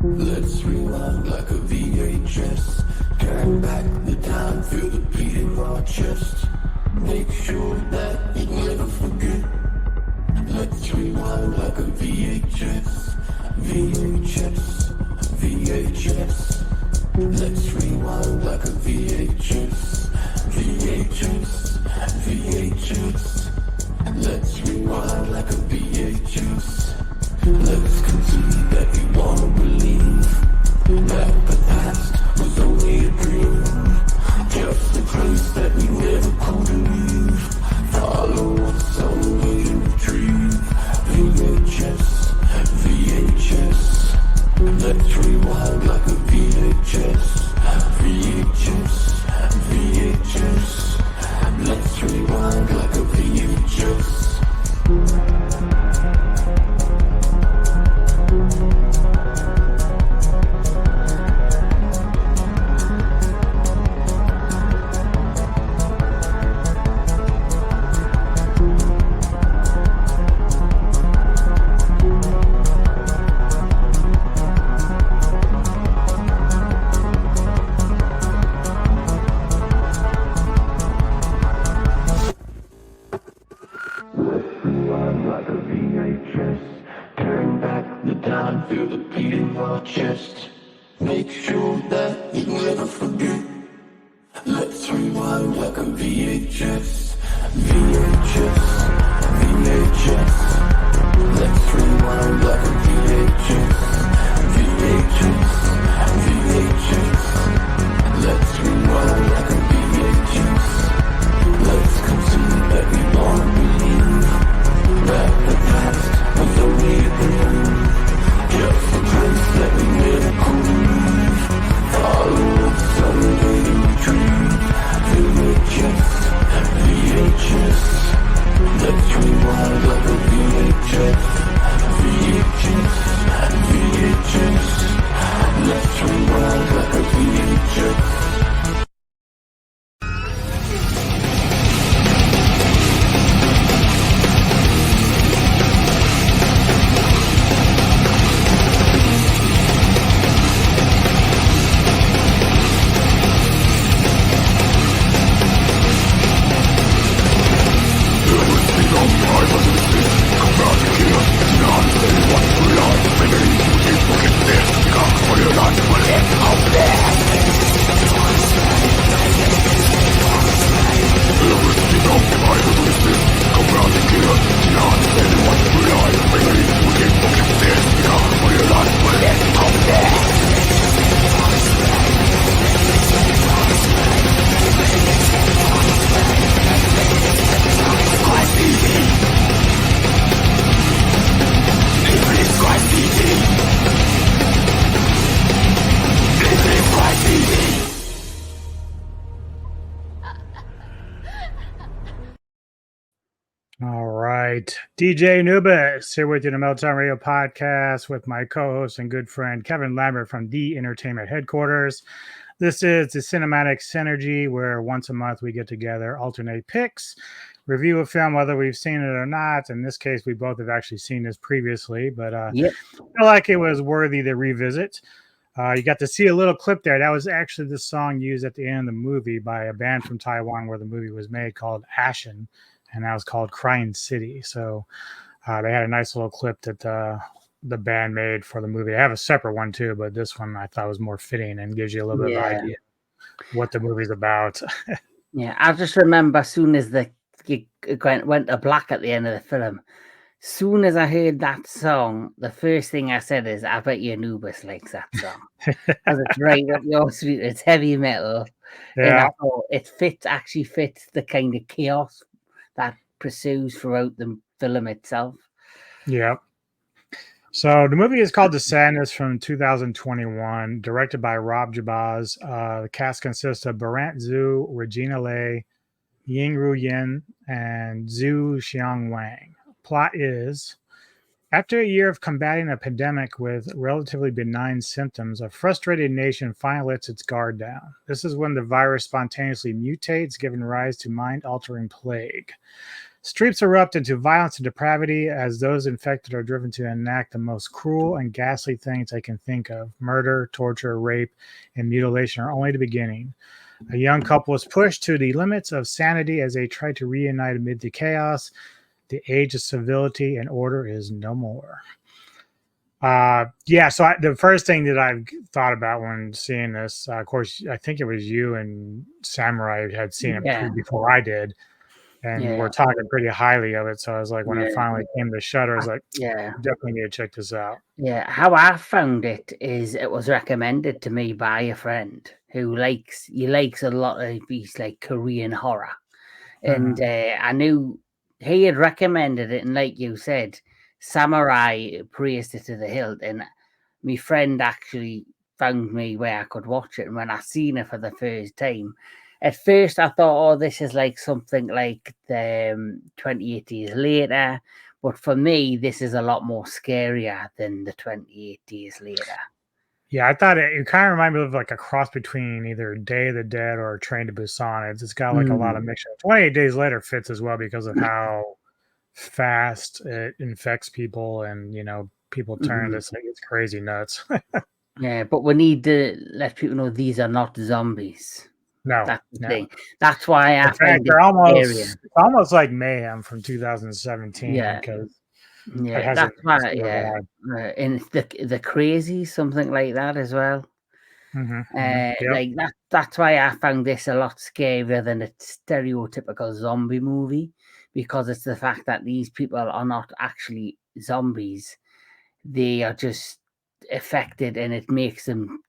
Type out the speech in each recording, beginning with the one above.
Let's rewind like a VHS. Turn back the time, feel the beating in our chest. Make sure that we never forget. Let's rewind like a VHS. VHS, VHS. Let's rewind like a VHS. VHS, VHS. Let's rewind like a VHS. Let's concede that we wanna believe that the past was only a dream, just a place that we never could leave. Follow what's only to retrieve. VHS, VHS. Let's rewind like a VHS. VHS, VHS. Let's rewind like a VHS. Feel the beat in our chest. Make sure that we never forget. Let's rewind like a VHS. VHS, VHS. Let's rewind like a VHS. VHS, VHS. Let's rewind like a VHS. Let's concede that we wanna believe that the past was only a dream. Just a place that we never could leave. Follow someday to retrieve. VHS, VHS. Let's rewind like a VHS. VHS, VHS. Let's rewind like a VHS. DJ Nubis here with you in the Meltdown Radio podcast with my co-host and good friend Kevin Lambert from The Entertainment Headquarters. This is the Cinematic Synergy, where once a month we get together, alternate picks, review a film whether we've seen it or not. In this case, we both have actually seen this previously, but I feel like it was worthy to revisit. You got to see a little clip there. That was actually the song used at the end of the movie by a band from Taiwan where the movie was made called Ashen. And that was called Crying City. So they had a nice little clip that the band made for the movie. I have a separate one too, but this one I thought was more fitting and gives you a little bit of idea what the movie's about. Yeah, I just remember as soon as it went to black at the end of the film, soon as I heard that song, the first thing I said is, I bet you Anubis likes that song. Because it's right up your street. It's heavy metal. Yeah. And I thought it actually fits the kind of chaos that pursues throughout the film itself. Yeah. So the movie is called The Sadness from 2021, directed by Rob Jabaz. The cast consists of Berant Zhu, Regina Lei, Yingru Yin, and Tzu Chiang Wang. Plot is after a year of combating a pandemic with relatively benign symptoms, a frustrated nation finally lets its guard down. This is when the virus spontaneously mutates, giving rise to mind-altering plague. Streets erupt into violence and depravity as those infected are driven to enact the most cruel and ghastly things they can think of. Murder, torture, rape, and mutilation are only the beginning. A young couple is pushed to the limits of sanity as they try to reunite amid the chaos. The age of civility and order is no more. So the first thing that I thought about when seeing this, of course, I think it was you and Samurai had seen it before I did, and we're talking pretty highly of it. So I was like, when it finally came to Shudder, I was like, definitely need to check this out. Yeah, how I found it is it was recommended to me by a friend who likes a lot of these like Korean horror, and I knew he had recommended it, and like you said, Samurai praised it to the hilt, and my friend actually found me where I could watch it, and when I seen it for the first time, at first I thought, oh, this is like something like the 28 Days Later, but for me, this is a lot more scarier than the 28 Days Later. Yeah, I thought it kind of reminded me of like a cross between either Day of the Dead or Train to Busan. It's got like a lot of mixture. 28 Days Later fits as well because of how fast it infects people, and people turn this like it's crazy nuts. Yeah, but we need to let people know these are not zombies. No, that's the thing. That's why I find they're almost like Mayhem from 2017. Yeah, because that's why. Yeah, and the crazy, something like that as well. Like that's why I found this a lot scarier than a stereotypical zombie movie, because it's the fact that these people are not actually zombies. They are just affected, and it makes them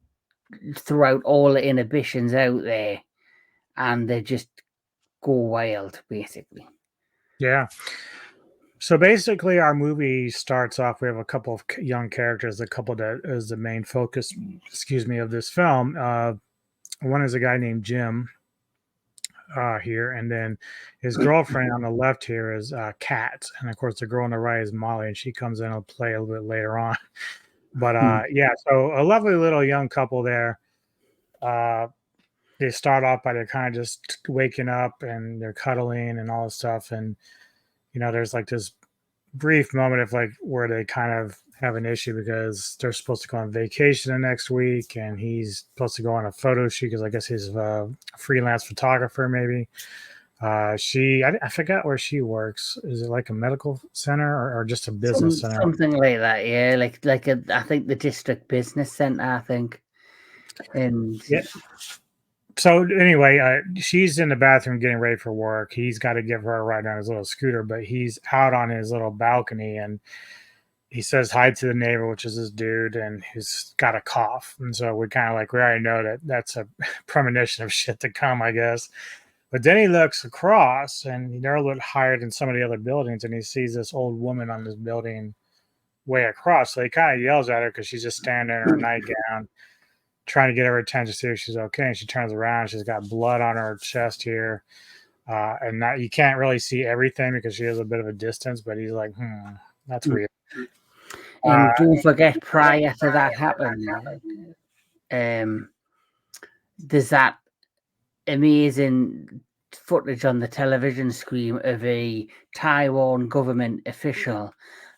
throw out all the inhibitions out there, and they just go wild, basically. Yeah. So basically, our movie starts off. We have a couple of young characters. The couple that is the main focus, of this film. One is a guy named Jim here, and then his girlfriend on the left here is Kat, and of course the girl on the right is Molly, and she comes in and play a little bit later on. But so a lovely little young couple there. They start off by they're kind of just waking up and they're cuddling and all this stuff, and there's like this brief moment of like where they kind of have an issue because they're supposed to go on vacation the next week, and he's supposed to go on a photo shoot because I guess he's a freelance photographer maybe. I forgot where she works. Is it like a medical center or just a business center? Something like that, yeah. Like I think the district business center, I think. And so anyway, she's in the bathroom getting ready for work. He's got to give her a ride on his little scooter, but he's out on his little balcony and he says hi to the neighbor, which is this dude, and he's got a cough. And so we already know that that's a premonition of shit to come, I guess. But then he looks across, and they're a little higher than some of the other buildings, and he sees this old woman on this building way across. So he kind of yells at her because she's just standing in her nightgown, trying to get her attention, see if she's okay. And she turns around, she's got blood on her chest here. And you can't really see everything because she has a bit of a distance, but he's like, that's weird. And don't forget, prior to that happening, there's that amazing footage on the television screen of a Taiwan government official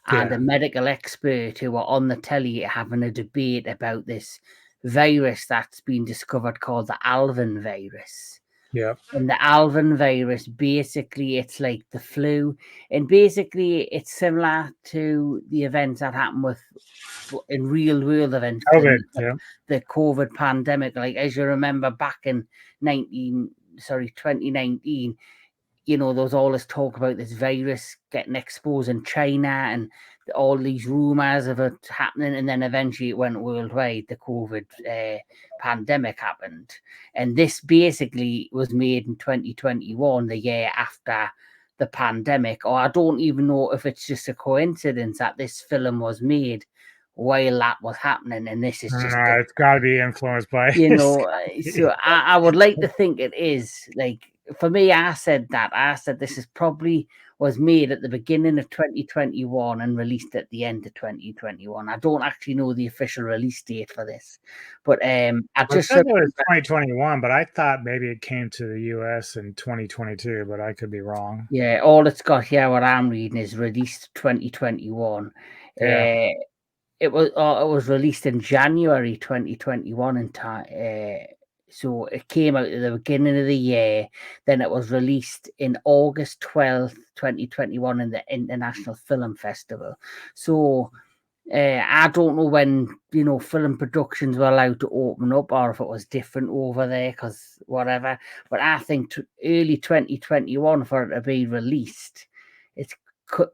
and a medical expert who are on the telly having a debate about this virus that's been discovered called the Alvin virus. Yeah. And the Alvin virus, basically, it's like the flu. And basically, it's similar to the events that happen in real world events. The COVID pandemic. Like, as you remember, back in 2019, there was all this talk about this virus getting exposed in China and all these rumors of it happening, and then eventually it went worldwide. The COVID pandemic happened, and this basically was made in 2021, the year after the pandemic, or I don't even know if it's just a coincidence that this film was made while that was happening, and this is just it's got to be influenced by, you know. So I would like to think it is. Like, for me, I said this is probably was made at the beginning of 2021 and released at the end of 2021. I don't actually know the official release date for this, but I just said it was 2021, but I thought maybe it came to the US in 2022, but I could be wrong. Yeah, all it's got here, what I'm reading, is released 2021. Yeah. It was released in January 2021 in time. So it came out at the beginning of the year. Then it was released in August 12th, 2021 in the International Film Festival. So I don't know when, film productions were allowed to open up, or if it was different over there, because whatever. But I think early 2021 for it to be released, it's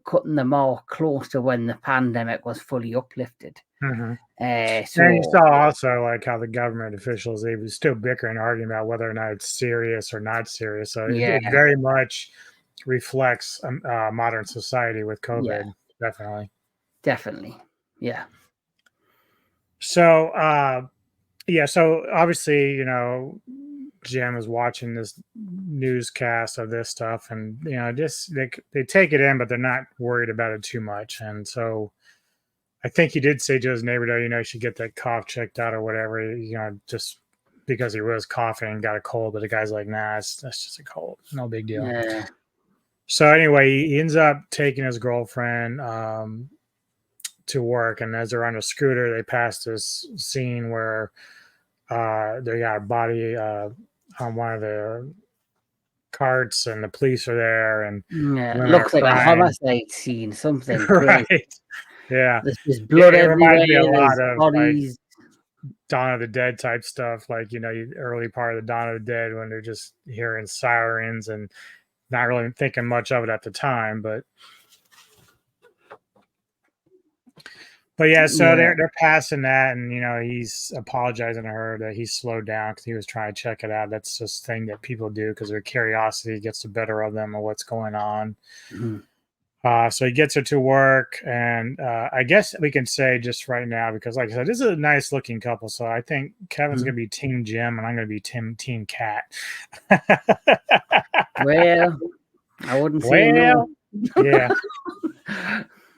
cutting the mark close to when the pandemic was fully uplifted. Mm-hmm. So and you saw also like how the government officials, they were still bickering, arguing about whether or not it's serious or not serious. So it very much reflects modern society with COVID. Definitely. Yeah. So so obviously, Jim was watching this newscast of this stuff, and just they take it in, but they're not worried about it too much. And so I think he did say to his neighbor, though, you should get that cough checked out or whatever, just because he was coughing and got a cold. But the guy's like, nah, that's just a cold. No big deal. Yeah. So anyway, he ends up taking his girlfriend to work. And as they're on a scooter, they pass this scene where they got a body on one of the carts, and the police are there. And it looks like a homicide scene, something. Right. Yeah. There's blood everywhere. Reminds me a lot of bodies. Like Dawn of the Dead type stuff, like early part of the Dawn of the Dead, when they're just hearing sirens and not really thinking much of it at the time, but yeah, so they're passing that, and he's apologizing to her that he slowed down because he was trying to check it out. That's just thing that people do because their curiosity gets the better of them, or what's going on. Mm-hmm. So he gets her to work, and I guess we can say just right now, because like I said, this is a nice looking couple. So I think Kevin's going to be Team Jim, and I'm going to be Team Cat. Well, I wouldn't say no. Yeah.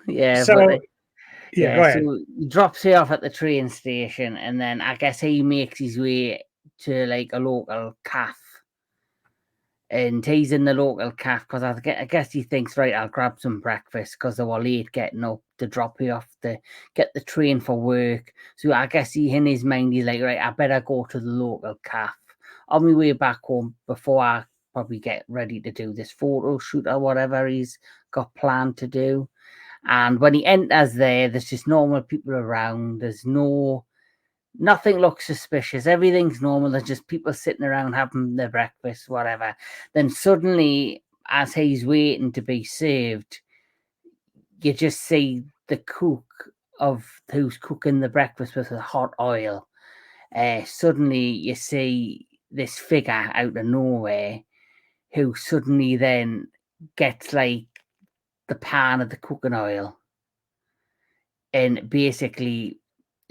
Yeah. So, go ahead. So he drops her off at the train station, and then I guess he makes his way to like a local cafe. And he's in the local cafe because I guess he thinks, right, I'll grab some breakfast because they were late getting up to drop you off to get the train for work. So I guess in his mind, he's like, right, I better go to the local cafe on my way back home before I probably get ready to do this photo shoot or whatever he's got planned to do. And when he enters there's just normal people around. There's nothing looks suspicious. Everything's normal. There's just people sitting around having their breakfast, whatever. Then suddenly, as he's waiting to be served, you just see the cook who's cooking the breakfast with the hot oil. Suddenly, you see this figure out of nowhere who suddenly then gets like the pan of the cooking oil and basically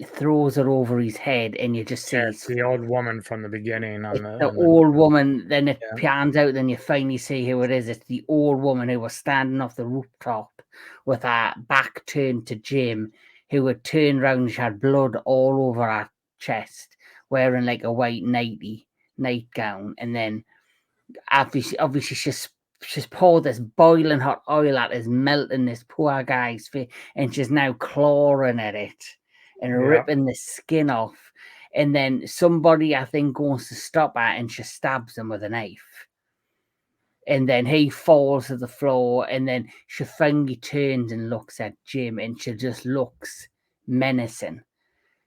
throws it over his head, and you just see it's the old woman from the beginning. Old woman. Then it pans out, then you finally see who it is. It's the old woman who was standing off the rooftop with her back turned to Jim, who had turned around. She had blood all over her chest, wearing like a white nightgown, and then obviously she's poured this boiling hot oil at is melting this poor guy's face, and she's now clawing at it and ripping the skin off. And then somebody, I think, goes to stop her, and she stabs him with a knife. And then he falls to the floor, and then she finally turns and looks at Jim, and she just looks menacing.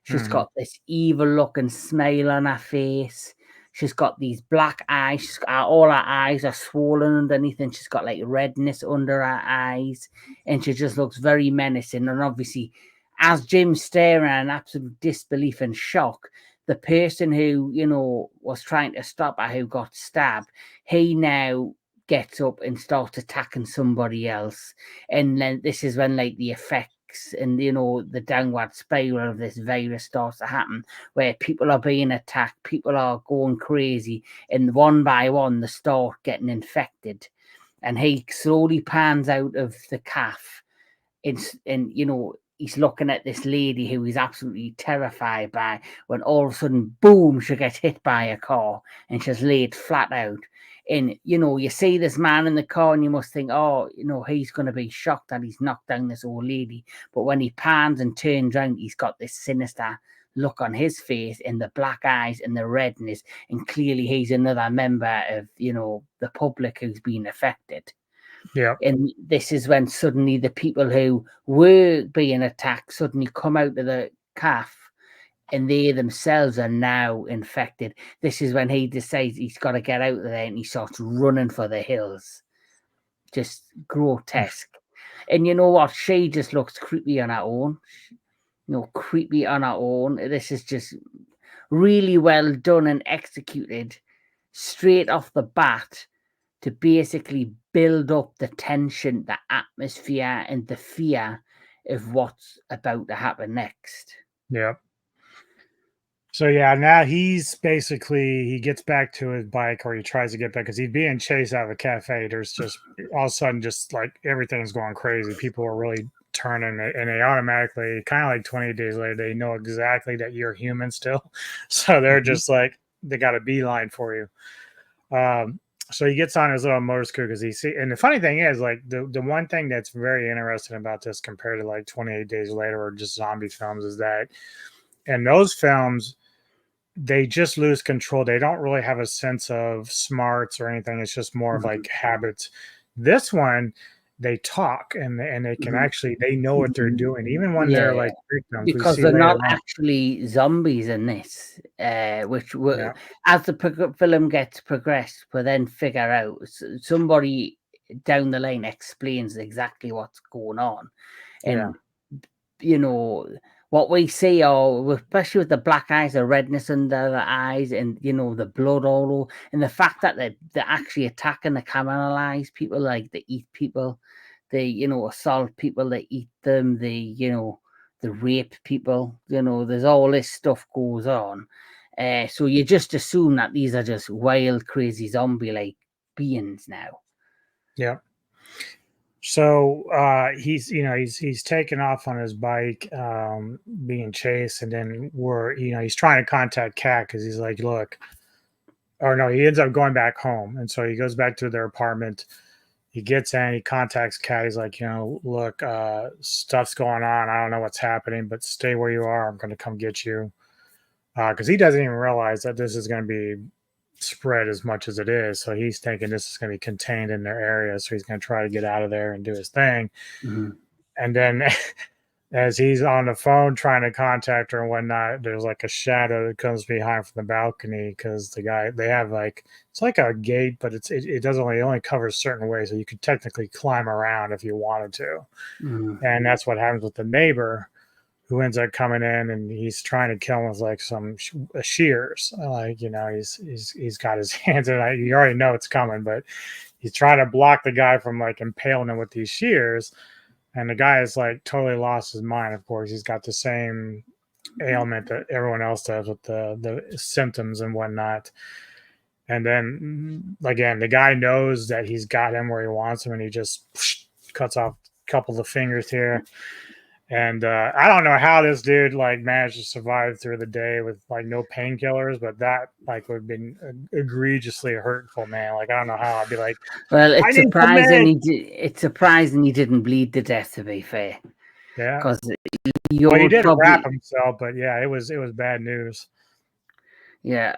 She's got this evil-looking smile on her face. She's got these black eyes. All her eyes are swollen underneath, and she's got like redness under her eyes. And she just looks very menacing. And obviously, as Jim's staring in absolute disbelief and shock, the person who, was trying to stop her, who got stabbed, he now gets up and starts attacking somebody else. And then this is when like the effects and the downward spiral of this virus starts to happen, where people are being attacked, people are going crazy, and one by one they start getting infected. And he slowly pans out of the calf, and he's looking at this lady who he's absolutely terrified by, when all of a sudden, boom, she gets hit by a car and she's laid flat out. And, you see this man in the car and you must think, oh, he's going to be shocked that he's knocked down this old lady. But when he pans and turns around, he's got this sinister look on his face and the black eyes and the redness. And clearly he's another member of, the public who's been affected. Yeah. And this is when suddenly the people who were being attacked suddenly come out of the calf, and they themselves are now infected. This is when he decides he's got to get out of there, and he starts running for the hills. Just grotesque. And you know what? She just looks creepy on her own. Creepy on her own. This is just really well done and executed straight off the bat, to basically build up the tension, the atmosphere, and the fear of what's about to happen next. Yep. So yeah, now he gets back to his bike, or he tries to get back, because he's being chased out of a cafe. There's just all of a sudden just like everything's going crazy. People are really turning, and they automatically, kind of like 28 days later, they know exactly that you're human still. So they're just like, they got a beeline for you. So he gets on his little motor scooter because and the funny thing is, like, the one thing that's very interesting about this compared to like 28 Days Later or just zombie films is that in those films, they just lose control. They don't really have a sense of smarts or anything. It's just more of like habits. This one, they talk and they can actually, they know what they're doing, even when they're like victims. Because they're not actually zombies in this, which as the film gets progressed, we'll then figure out, somebody down the line explains exactly what's going on. And what we see, especially with the black eyes, the redness under the eyes, and the blood all over, and the fact that they're actually attacking the criminalized people, like they eat people, they assault people, they eat them, they rape people, there's all this stuff goes on. So you just assume that these are just wild, crazy zombie like beings now. Yeah. So he's taken off on his bike, being chased, and then he's trying to contact Kat because he's like, look, or no, he ends up going back home, and so he goes back to their apartment. He gets in, he contacts Kat. He's like, look, stuff's going on. I don't know what's happening, but stay where you are. I'm going to come get you, because he doesn't even realize that this is going to be spread as much as it is. So he's thinking this is going to be contained in their area. So he's going to try to get out of there and do his thing. Mm-hmm. And then as he's on the phone trying to contact her and whatnot, there's like a shadow that comes behind from the balcony, because they have like, it's like a gate, but it only covers certain ways. So you could technically climb around if you wanted to. Mm-hmm. And that's what happens with the neighbor, who ends up coming in, and he's trying to kill him with like some shears. Like, he's got his hands in it. You already know it's coming, but he's trying to block the guy from like impaling him with these shears. And the guy is like totally lost his mind. Of course, he's got the same ailment that everyone else does with the symptoms and whatnot. And then again, the guy knows that he's got him where he wants him, and he just cuts off a couple of the fingers here. And I don't know how this dude like managed to survive through the day with like no painkillers, but that like would have been egregiously hurtful, man. Like, I don't know how. I'd be like, well, it's surprising he didn't bleed to death, to be fair. Yeah, because he did wrap himself, but yeah, it was bad news. Yeah,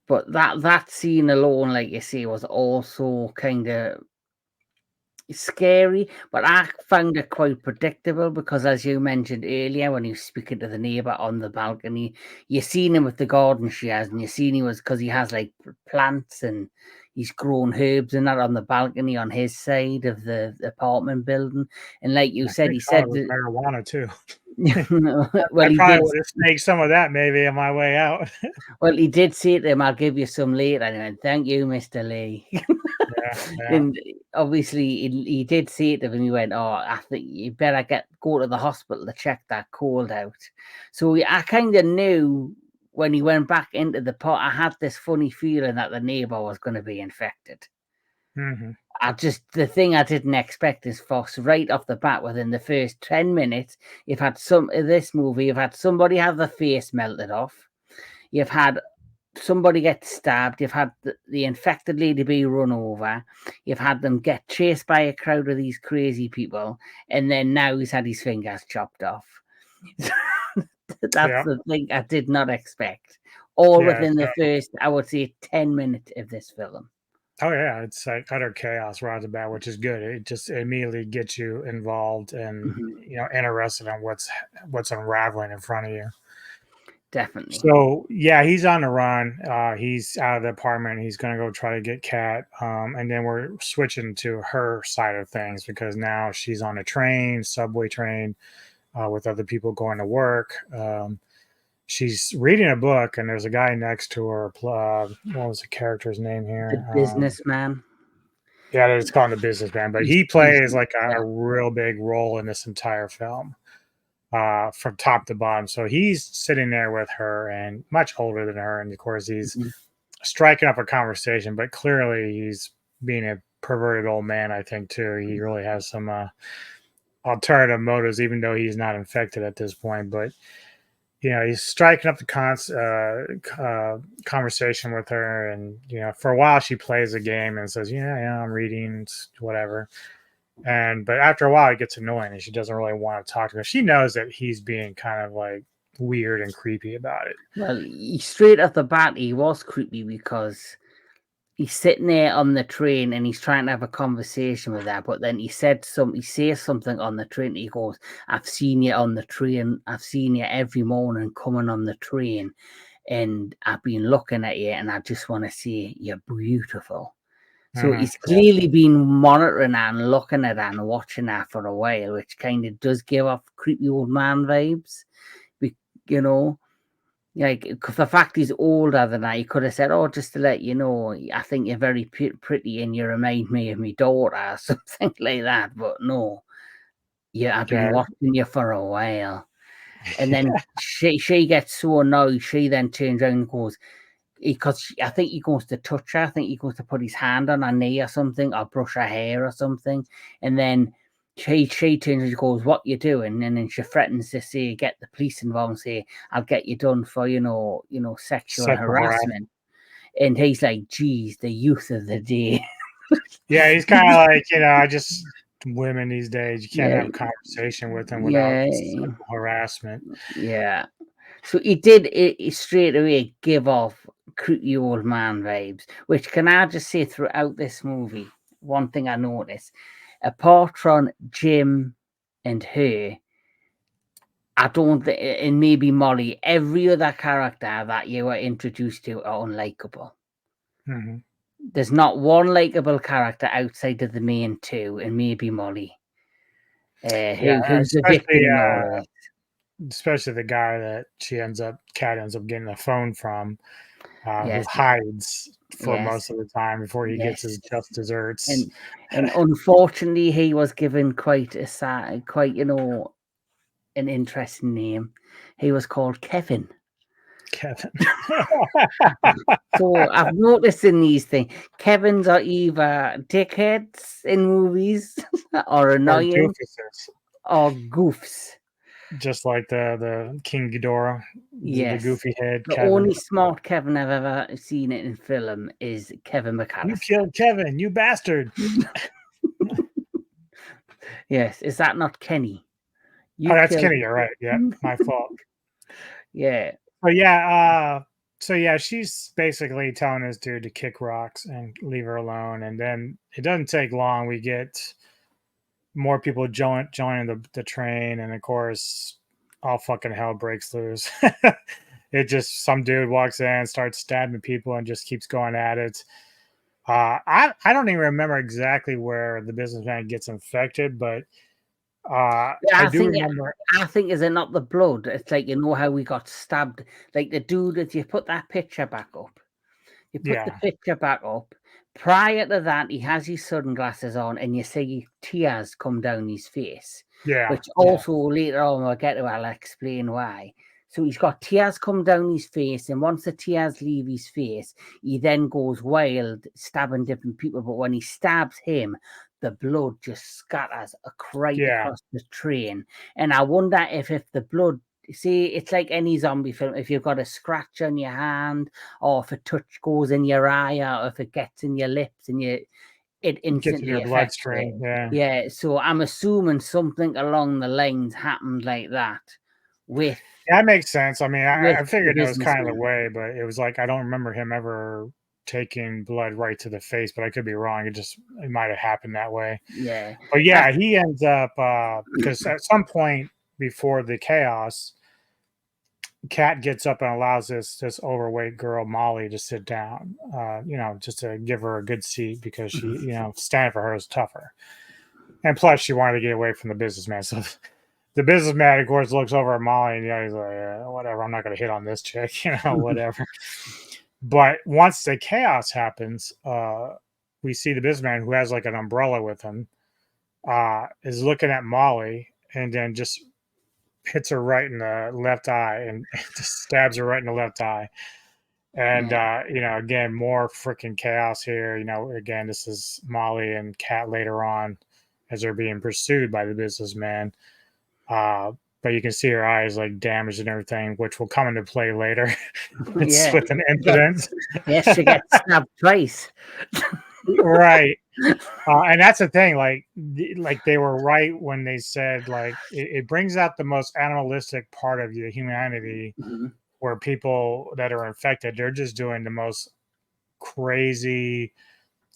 but that scene alone, like you say, was also kind of scary, but I found it quite predictable, because as you mentioned earlier, when he was speaking to the neighbor on the balcony, you seen him with the garden she has, and you seen he was, because he has like plants and he's grown herbs and that on the balcony on his side of the apartment building. And like you said, he said marijuana too. Well, I he probably did. would have snaked some of that maybe on my way out. Well, he did say to him, "I'll give you some later." And he went, "Thank you, Mr. Lee." Yeah. And obviously, he did say it to him. He went, "Oh, I think you better go to the hospital to check that cold out." So I kind of knew when he went back into the pot. I had this funny feeling that the neighbor was going to be infected. Mm-hmm. The thing I didn't expect is Fox right off the bat within the first 10 minutes. You've had this movie, you've had somebody have their face melted off. You've had somebody get stabbed. You've had the infected lady be run over. You've had them get chased by a crowd of these crazy people. And then now he's had his fingers chopped off. That's Yeah. the thing I did not expect. All Yeah. within the first, I would say, 10 minutes of this film. Oh yeah, it's like utter chaos right off the bat, which is good. It just immediately gets you involved and Mhm. interested in what's unraveling in front of you. Definitely. So yeah, he's on the run. He's out of the apartment. He's gonna go try to get Kat. And then we're switching to her side of things because now she's on a train, subway train, with other people going to work. She's reading a book, and there's a guy next to her. What was the character's name The here? businessman. Yeah, it's called The Businessman, but He's, he he's plays like yeah. a real big role in this entire film, from top to bottom. So he's sitting there with her and much older than her. And of course, he's Mhm. striking up a conversation, but clearly he's being a perverted old man, I think, too. He really has some alternative motives, even though he's not infected at this point. But he's striking up the conversation with her, and for a while she plays a game and says, "Yeah, I'm reading, whatever." But after a while, it gets annoying, and she doesn't really want to talk to him. She knows that he's being kind of like weird and creepy about it. Well, straight off the bat, he was creepy because he's sitting there on the train and he's trying to have a conversation with her, but then he says something on the train. He goes, "I've seen you on the train. I've seen you every morning coming on the train, and I've been looking at you, and I just want to say you're beautiful." So Mm-hmm. he's clearly been monitoring her and looking at her and watching her for a while, which kind of does give off creepy old man vibes. You know, like the fact he's older than her, he could have said, "Oh, just to let you know, I think you're very pretty and you remind me of my daughter," or something like that. But no, yeah, I've been Yeah, watching you for a while. And then she gets so annoyed, she then turns around and goes, because I think he goes to touch her. I think he goes to put his hand on her knee or something, or brush her hair or something. And then she turns and goes, "What you doing?" And then she threatens to say, get the police involved and say, "I'll get you done for, sexual sexual harassment. harassment." And he's like, "Geez, the youth of the day." Yeah, he's kind of like I just women these days. You can't Yeah, have a conversation with them without yeah, sexual harassment. yeah. So he did it straight away give off creepy old man vibes, which can I just say throughout this movie, one thing I noticed, apart from Jim and her, I don't think, and maybe Molly, every other character that you were introduced to are unlikable. Mm-hmm. There's not one likable character outside of the main two, and maybe Molly, Yeah, who's the victim especially in all of this. especially the guy that Kat ends up getting the phone from, who Yes, hides for yes, most of the time before he gets his yes. just desserts. And unfortunately, he was given quite an interesting name. He was called Kevin. Kevin. So I've noticed in these things, Kevins are either dickheads in movies, or Or annoying, doofuses, or goofs. just like the King Ghidorah, the Yes. goofy head The Kevin. only smart Kevin I've ever seen it in film is Kevin You McAllister. killed Kevin, you bastard. Yes, is that not Kenny? Oh, You that's killed. Kenny. You're right. Yeah, my fault. Yeah. But yeah, she's basically telling this dude to kick rocks and leave her alone. And then it doesn't take long. We get more people joining the train, and of course, all fucking hell breaks loose. It just some dude walks in, starts stabbing people, and just keeps going at it. I don't even remember exactly where the businessman gets infected, but I do remember. I think is it not the blood? It's like you know how we got stabbed. Like the dude, if you put that picture back up, you put the Yeah, picture back up. Prior to that, he has his sunglasses on, and you see tears come down his face. yeah, Which also later on we'll get to. I'll explain why. So he's got tears come down his face, and once the tears leave his face, he then goes wild, stabbing different people. But when he stabs him, the blood just scatters right yeah. across the train. And I wonder if the blood, see, it's like any zombie film. If you've got a scratch on your hand, or if a touch goes in your eye, or if it gets in your lips, and it Gets in instantly your affects it. bloodstream. Yeah. Yeah, so I'm assuming something along the lines happened like that with That makes sense. I mean, with I the figured that was kind of the businessman. way, but it was like I don't remember him ever taking blood right to the face, but I could be wrong. It might have happened that way. Yeah. But yeah, he ends up because at some point before the chaos, Kat gets up and allows this overweight girl Molly to sit down. Just to give her a good seat because she, standing for her is tougher. And plus, she wanted to get away from the businessman. So the businessman, of course, looks over at Molly and he's like, whatever, I'm not going to hit on this chick, whatever. But once the chaos happens, we see the businessman who has like an umbrella with him is looking at Molly and then just hits her right in the left eye and just stabs her right in the left eye. And, Yeah. Again, more freaking chaos here. Again, this is Molly and Kat later on as they're being pursued by the businessman. But you can see her eyes like damaged and everything, which will come into play later. It's Yeah. with an incident. Yes, she gets stabbed twice. Right. And that's the thing, like they were right when they said like it brings out the most animalistic part of your humanity Mhm. where people that are infected, they're just doing the most crazy,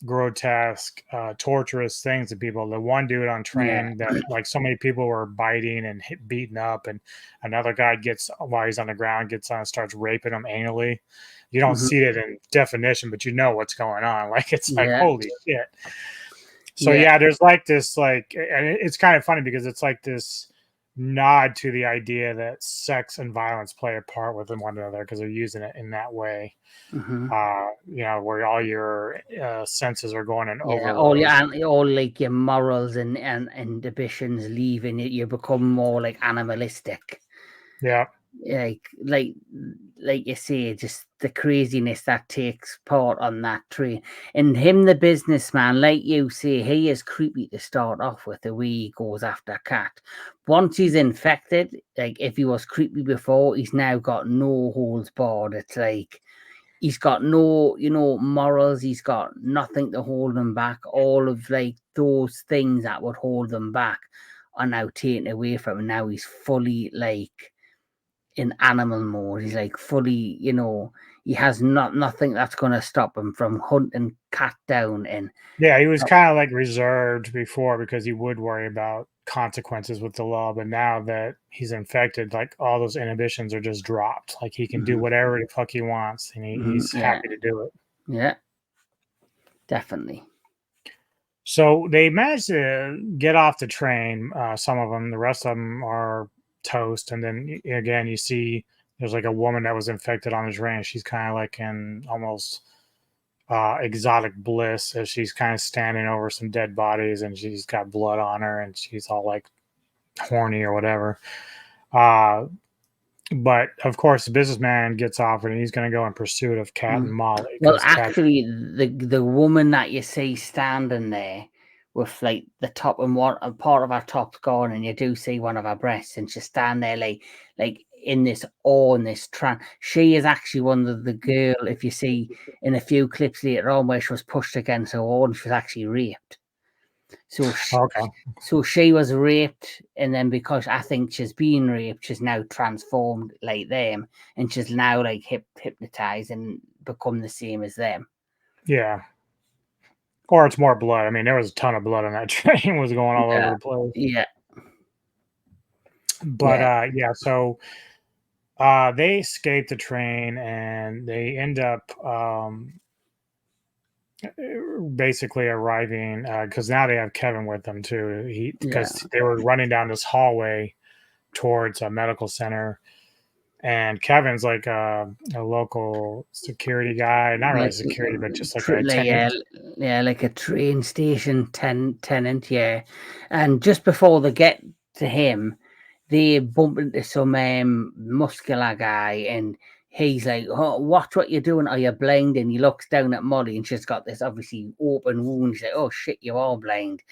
grotesque, torturous things to people. The one dude on Yeah. train that like so many people were biting and beaten up, and another guy gets while he's on the ground gets on and starts raping him anally. You don't Mhm. see it in definition, but you know what's going on. Like it's like Yeah. holy shit. So Yeah. yeah, there's like this like, and it's kind of funny because it's like this nod to the idea that sex and violence play a part within one another because they're using it in that way. Mhm. Where all your senses are going in Yeah, overload. all like your morals and inhibitions leaving it, you become more like animalistic. Yeah, Like you say, just the craziness that takes part on that train. And him, the businessman, like you say, he is creepy to start off with the way he goes after Cat. Once he's infected, like if he was creepy before, he's now got no holds barred. It's like he's got no, morals. He's got nothing to hold him back. All of like those things that would hold him back are now taken away from him. Now he's fully like in animal mode. He's like fully, he has nothing that's going to stop him from hunting Cat down. And yeah, he was kind of like reserved before because he would worry about consequences with the law, but now that he's infected, like all those inhibitions are just dropped. Like he can do whatever the fuck he wants, and he's yeah, happy to do it. yeah, definitely. So they managed to get off the train. Some of them, the rest of them are toast. And then again, you see there's like a woman that was infected on the train. She's kind of like in almost exotic bliss as she's kind of standing over some dead bodies and she's got blood on her and she's all like horny or whatever. But of course, the businessman gets off and he's going to go in pursuit of Cat and Molly Well, because Cat. actually, the woman that you see standing there with like the top and one a part of her top's gone, and you do see one of her breasts, and she's standing there like in this awe and this trance. She is actually one of the girl. If you see in a few clips later on where she was pushed against her wall, and she was actually raped. So Okay. she was raped, and then because I think she's been raped, she's now transformed like them, and she's now like hypnotized and become the same as them. Yeah. Or it's more blood. I mean, there was a ton of blood on that train was going all over Yeah, the place. yeah, But yeah. yeah, so they escape the train and they end up basically arriving because now they have Kevin with them too. Because Yeah. they were running down this hallway towards a medical center, and Kevin's like a local security guy, not really Like, security, but just like an like attendant. yeah, like a train station tenant, yeah. And just before they get to him, they bump into some muscular guy, and he's like, "Oh, watch what you're doing. Are you blind?" And he looks down at Molly, and she's got this obviously open wound. He's like, "Oh shit, you are blind.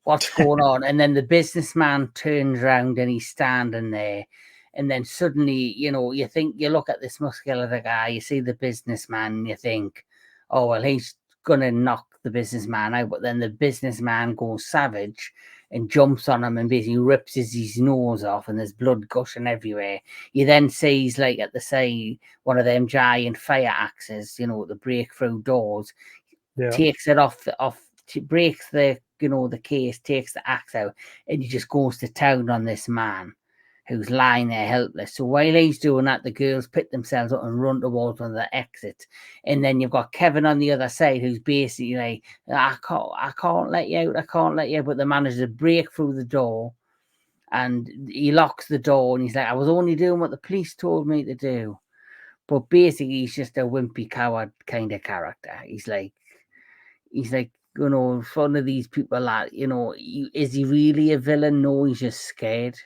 What's going on?" And then the businessman turns around and he's standing there. And then suddenly, you look at this muscular guy, you see the businessman, and you think, oh, well, he's going to knock the businessman out. But then the businessman goes savage and jumps on him and basically rips his nose off, and there's blood gushing everywhere. You then sees, like, at the side, one of them giant fire axes, the breakthrough doors, takes it off, breaks the case, takes the axe out, and he just goes to town on this man who's lying there helpless. So while he's doing that, the girls pick themselves up and run towards one of the exits. And then you've got Kevin on the other side, who's basically like, I can't let you out, I can't let you out. But they manage to break through the door, and he locks the door, and he's like, I was only doing what the police told me to do. But basically, he's just a wimpy coward kind of character. He's like, one of these people that, is he really a villain? No, he's just scared.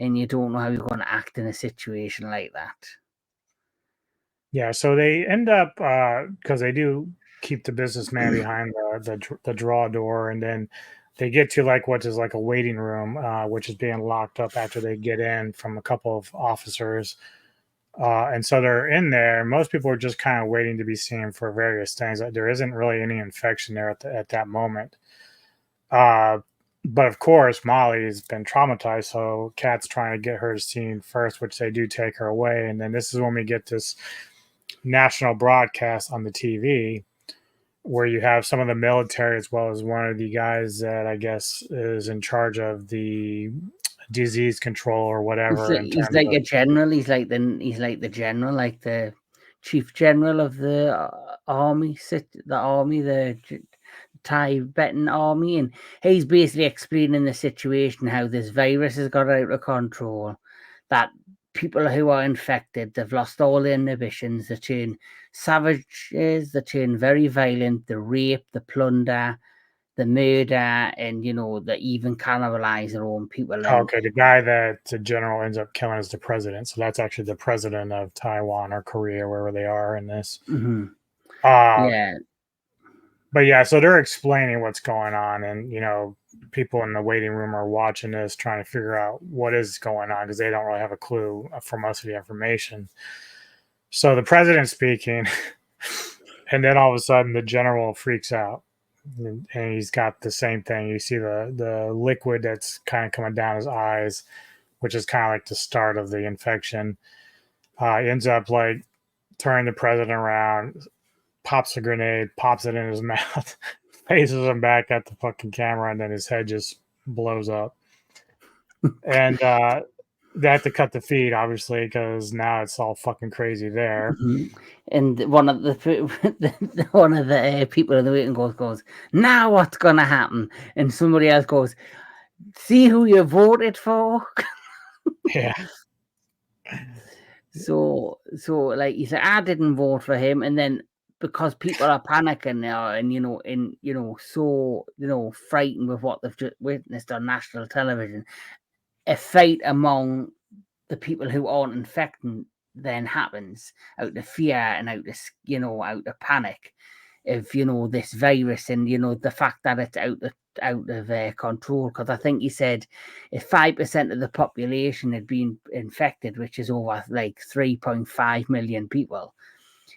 And you don't know how you're going to act in a situation like that. Yeah, so they end up because they do keep the businessman behind the draw door, and then they get to like what is like a waiting room, which is being locked up after they get in from a couple of officers. And so they're in there. Most people are just kind of waiting to be seen for various things. There isn't really any infection there at that moment. But of course, Molly's been traumatized, so Kat's trying to get her to seen first, which they do take her away. And then this is when we get this national broadcast on the TV where you have some of the military as well as one of the guys that I guess is in charge of the disease control or whatever. He's like a general. He's like the general, like the chief general of the army, the Tibetan army, and he's basically explaining the situation, how this virus has got out of control, that people who are infected, they've lost all their inhibitions, they turn savages, they turn very violent, the rape, the plunder, the murder, and they even cannibalize their own people. Okay, the guy that the general ends up killing is the president. So that's actually the president of Taiwan or Korea, wherever they are in this. Mm-hmm. Yeah. But yeah, so they're explaining what's going on, and people in the waiting room are watching this, trying to figure out what is going on because they don't really have a clue for most of the information. So the president's speaking, and then all of a sudden the general freaks out, and he's got the same thing. You see the liquid that's kind of coming down his eyes, which is kind of like the start of the infection. He ends up like turning the president around, pops a grenade, pops it in his mouth, faces him back at the fucking camera, and then his head just blows up. And they have to cut the feed, obviously, because now it's all fucking crazy there. Mm-hmm. And one of the people in the waiting goes, now what's gonna happen? And somebody else goes, see who you voted for. Yeah. So like he said, I didn't vote for him, and then because people are panicking now, and so frightened with what they've just witnessed on national television, a fight among the people who aren't infected then happens out of fear and out of panic of this virus, and the fact that it's out of control. Because I think he said if 5% of the population had been infected, which is over like 3.5 million people,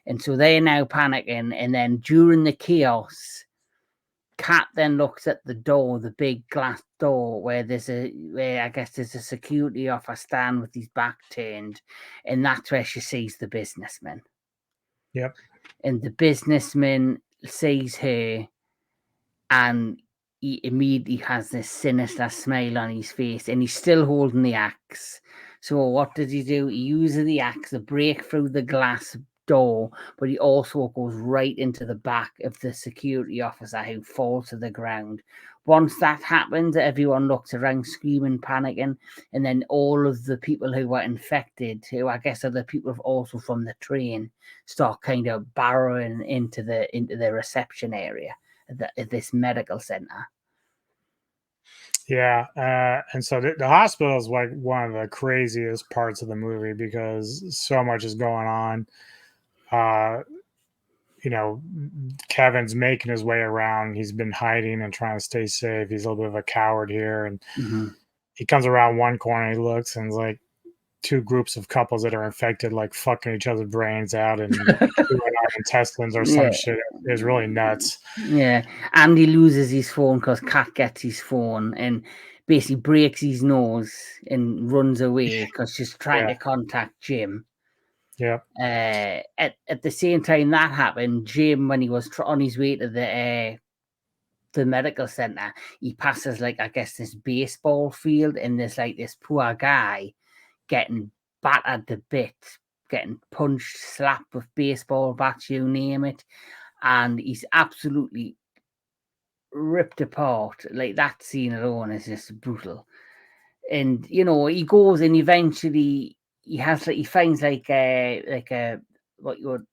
and so they're now panicking. And then during the chaos, Kat then looks at the door, the big glass door, where I guess there's a security officer stand with his back turned, and that's where she sees the businessman. Yep. And the businessman sees her, and he immediately has this sinister smile on his face, and he's still holding the axe. So what does he do? He uses the axe to break through the glass door, but he also goes right into the back of the security officer who falls to the ground. Once that happens, everyone looks around screaming, panicking, and then all of the people who were infected, who I guess are the people also from the train, start kind of barreling into the reception area at this medical center. Yeah, and so the hospital is like one of the craziest parts of the movie because so much is going on. You know, Kevin's making his way around. He's been hiding and trying to stay safe. He's a little bit of a coward here, and he comes around one corner. He looks and it's like two groups of couples that are infected, like fucking each other's brains out and chewing on intestines or some shit. It's really nuts. Yeah, Andy loses his phone because Kat gets his phone and basically breaks his nose and runs away because she's trying to contact Jim. Yeah. At the same time that happened, Jim, when he was on his way to the medical center, he passes like I guess this baseball field, and there's like this poor guy getting battered to bits, getting punched, slapped with baseball bats, you name it, and he's absolutely ripped apart. Like that scene alone is just brutal. And you know, he goes and eventually he finds like a what you would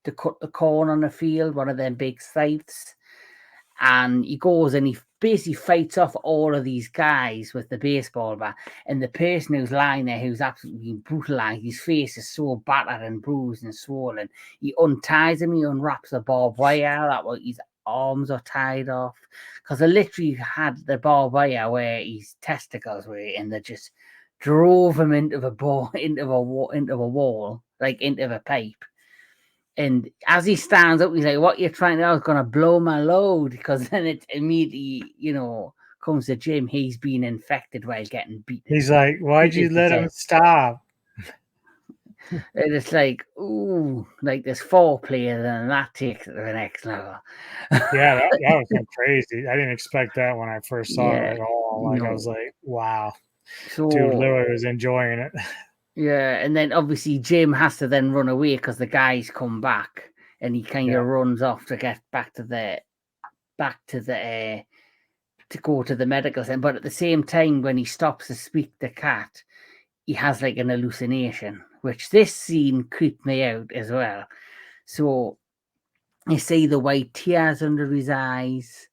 to cut the corn on the field, one of them big scythes, and he goes and he basically fights off all of these guys with the baseball bat. And the person who's lying there, who's absolutely brutalized, his face is so battered and bruised and swollen. He unties him, he unwraps the barbed wire that way his arms are tied off, because they literally had the barbed wire where his testicles were, and they just drove him into a wall, like into a pipe. And as he stands up, he's like, "What you're trying to do is going to blow my load," because then it immediately, you know, comes to Jim. He's been infected while getting beaten. He's like, "Why'd you let him stop?" And it's like, ooh, like there's foreplay, and then that takes it to the next level. Yeah, that was kind of crazy. I didn't expect that when I first saw it at all. Like I was like, "Wow, dude, literally was enjoying it." Yeah, and then obviously Jim has to then run away because the guys come back, and he kind of runs off to get back to to go to the medical center. But at the same time, when he stops to speak to Kat, he has like an hallucination, which this scene creeped me out as well. So you see the white tears under his eyes,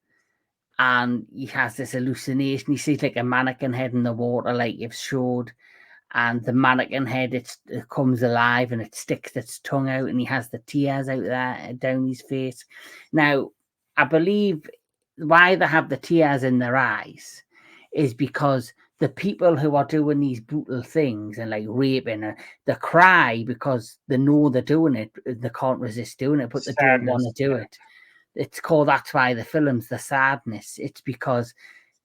and he has this hallucination. He sees like a mannequin head in the water, like you've showed. And the mannequin head, it comes alive and it sticks its tongue out, and he has the tears out there down his face. Now, I believe why they have the tears in their eyes is because the people who are doing these brutal things and like raping, they cry because they know they're doing it. They can't resist doing it, but they don't want to do it. It's called, that's why the film's the sadness. It's because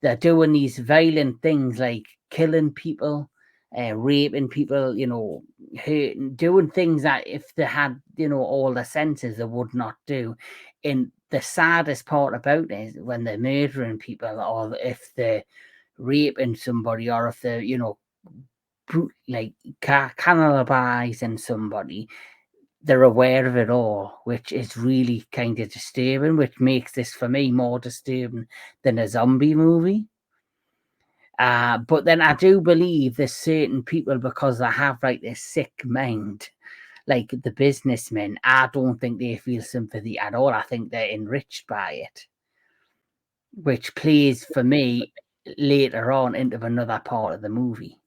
they're doing these violent things like killing people, raping people, you know, hurting, doing things that if they had, you know, all the senses, they would not do. And the saddest part about it is when they're murdering people, or if they're raping somebody, or if they're, you know, like cannibalizing somebody, they're aware of it all, which is really kind of disturbing, which makes this for me more disturbing than a zombie movie. But then I do believe there's certain people, because they have like this sick mind, like the businessmen, I don't think they feel sympathy at all. I think they're enriched by it, which plays for me later on into another part of the movie.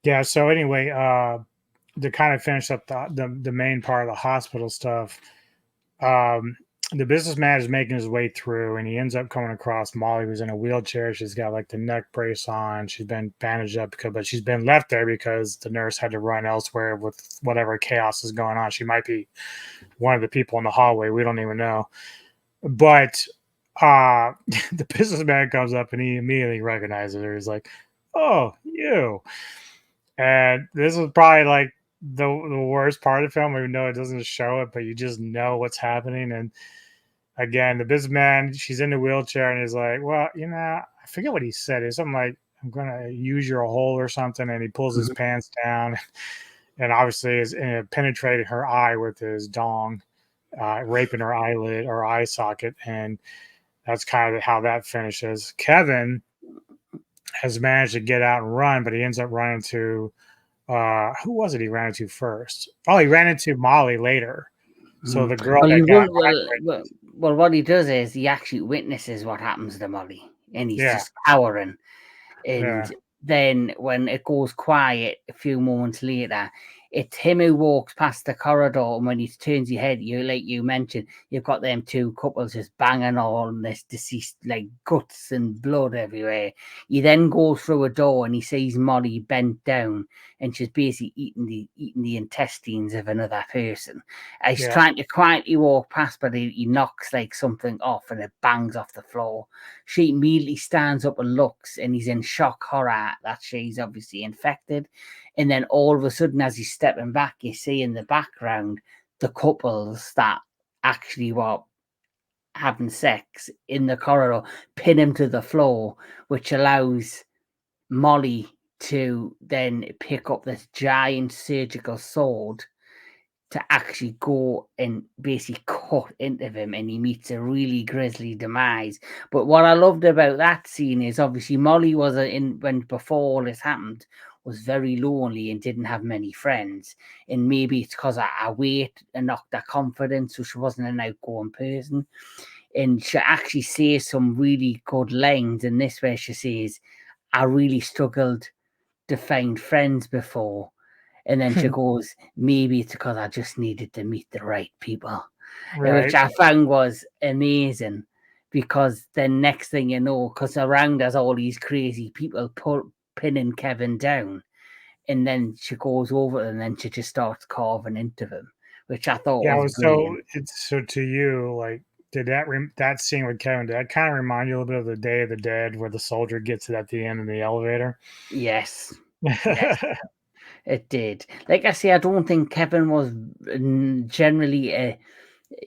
Yeah. So anyway, to kind of finish up the main part of the hospital stuff, the businessman is making his way through, and he ends up coming across Molly, who's in a wheelchair. She's got like the neck brace on. She's been bandaged up but she's been left there because the nurse had to run elsewhere with whatever chaos is going on. She might be one of the people in the hallway. We don't even know. But the businessman comes up and he immediately recognizes her. He's like, "Oh, you." And this is probably like the worst part of the film, even though it doesn't show it, but you just know what's happening. And again, the businessman, she's in the wheelchair, and he's like, "Well, you know," I forget what he said. It's something like, "I'm gonna use your hole" or something, and he pulls his pants down. and obviously is penetrating her eye with his dong, raping her eyelid or eye socket, and that's kind of how that finishes. Kevin has managed to get out and run, but he ends up running to who was it he ran into first? Oh, he ran into Molly later. So the girl Well, that you got well, what he does is he actually witnesses what happens to Molly, and he's yeah, just cowering. yeah, And then when it goes quiet a few moments later, it's him who walks past the corridor, and when he turns his head, like you mentioned, you've got them two couples just banging on this deceased, like guts and blood everywhere. He then goes through a door and he sees Molly bent down, and she's basically eating the intestines of another person. He's yeah, trying to quietly walk past, but he knocks like something off, and it bangs off the floor. She immediately stands up and looks, and he's in shock horror that she's obviously infected. And then all of a sudden, as he's stepping back, you see in the background the couples that actually were having sex in the corridor pin him to the floor, which allows Molly to then pick up this giant surgical sword to actually go and basically cut into him, and he meets a really grisly demise. But what I loved about that scene is obviously Molly was when before all this happened was very lonely and didn't have many friends, and maybe it's because her weight and knocked her confidence, so she wasn't an outgoing person. And she actually says some really good lines in this where she says, "I really struggled to find friends before." And then she goes, maybe it's because I just needed to meet the right people, which right. I found was amazing, because then next thing you know, because around us all these crazy people pinning Kevin down, and then she goes over and then she just starts carving into them, which I thought Yeah, was so brilliant. it's so to you, like, did that scene with Kevin, did that kind of remind you a little bit of the Day of the Dead where the soldier gets it at the end in the elevator? Yes, yes, it did. Like I say, I don't think Kevin was generally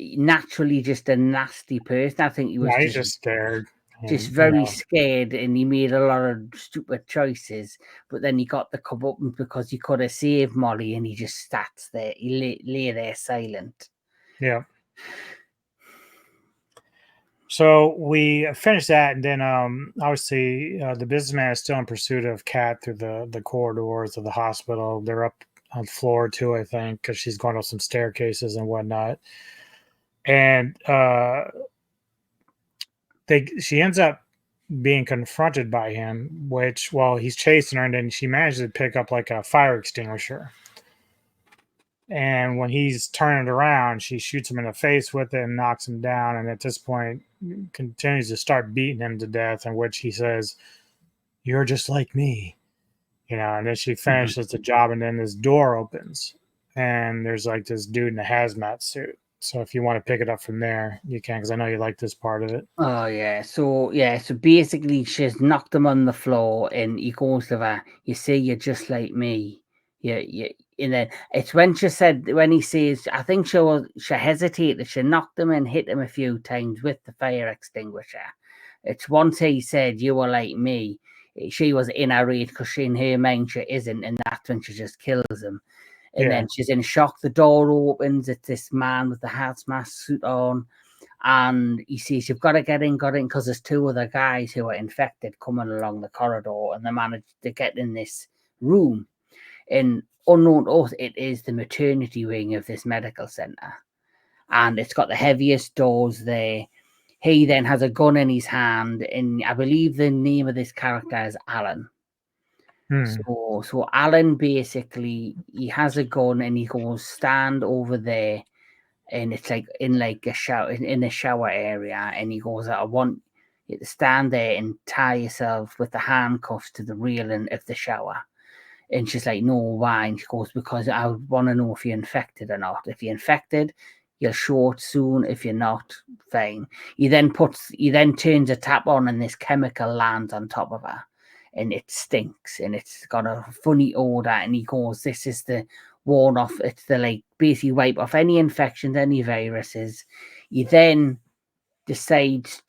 naturally just a nasty person. I think he No, was he's just just scared, just and very scared, and he made a lot of stupid choices. But then he got the comeuppance because he could have saved Molly, and he just sat there. He lay there silent. yeah. So we finished that, and then obviously the businessman is still in pursuit of Kat through the corridors of the hospital. They're up on floor two, I think, because she's going up some staircases and whatnot. And she ends up being confronted by him, which while he's chasing her, and then she manages to pick up like a fire extinguisher. And when he's turning around, she shoots him in the face with it and knocks him down. And at this point, continues to start beating him to death, in which he says, "You're just like me," And then she finishes the job, and then this door opens, and there's like this dude in a hazmat suit. So if you want to pick it up from there, you can, because I know you like this part of it. Oh so basically she's knocked him on the floor, and he goes to her, "You see, you're just like me." Yeah, and then it's when he says, I think she hesitated, she knocked him and hit him a few times with the fire extinguisher. It's once he said, "You were like me," she was in a rage because in her mind she isn't, and that's when she just kills him. And Yeah, then she's in shock. The door opens. It's this man with the hazmat suit on, and he says, "You've got to get in, because there's two other guys who are infected coming along the corridor," and they manage to get in this room. And unknown to us, it is the maternity wing of this medical center, and it's got the heaviest doors there. He then has a gun in his hand, and I believe the name of this character is Alan. hmm. So Alan basically, he has a gun and he goes, "Stand over there," and it's like in like a shower, in the shower area, and he goes, "I want you to stand there and tie yourself with the handcuffs to the railing of the shower." And she's like, "No, why?" And she goes, "Because I want to know if you're infected or not. If you're infected, you'll show it soon. If you're not, fine." He then turns a tap on, and this chemical lands on top of her, and it stinks, and it's got a funny odor. And he goes, "This is the warn off. It's the like basically wipe off any infections, any viruses." He then decides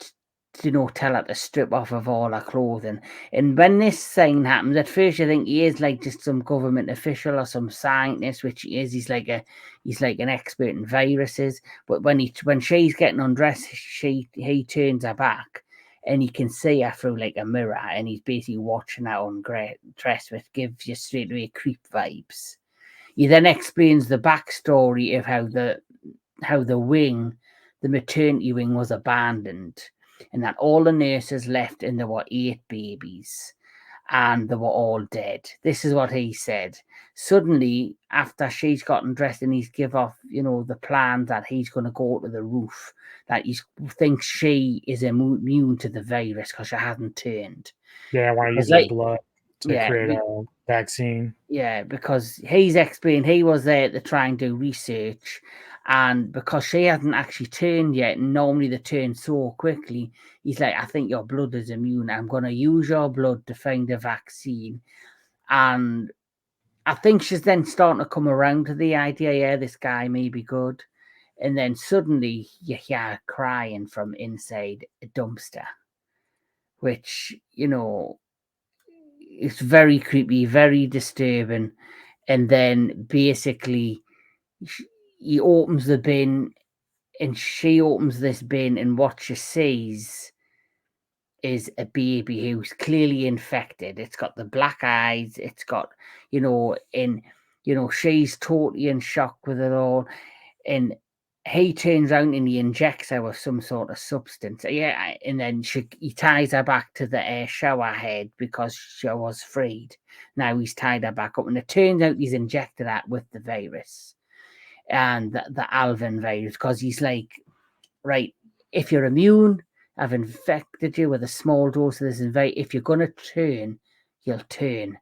tell her to strip off of all her clothing. And when this sign happens, at first you think he is like just some government official or some scientist, which he is. He's like an expert in viruses. But when she's getting undressed, he turns her back, and you can see her through like a mirror, and he's basically watching her undress, which gives you straight away creep vibes. He then explains the backstory of how the wing, the maternity wing, was abandoned, and that all the nurses left, and there were 8 babies, and they were all dead. This is what he said. Suddenly, after she's gotten dressed and he's give off, the plan that he's going to go to the roof, that he thinks she is immune to the virus because she hasn't turned. Yeah, I want to use her blood to Yeah, create a vaccine. Yeah, because he's explained he was there to try and do research, and because she hasn't actually turned yet, and normally they turn so quickly, he's like, I think your blood is immune. I'm going to use your blood to find a vaccine. And I think she's then starting to come around to the idea, yeah, this guy may be good. And then suddenly you hear crying from inside a dumpster, which, it's very creepy, very disturbing. And then basically he opens the bin, and she opens this bin, and what she sees is a baby who's clearly infected. It's got the black eyes. It's got, she's totally in shock with it all. And he turns around and he injects her with some sort of substance. Yeah, and then he ties her back to the shower head because she was freed. Now he's tied her back up, and it turns out he's injected her with the virus, and the Alvin virus, because he's like, right, if you're immune, I've infected you with a small dose of this virus. If you're going to turn, you'll turn.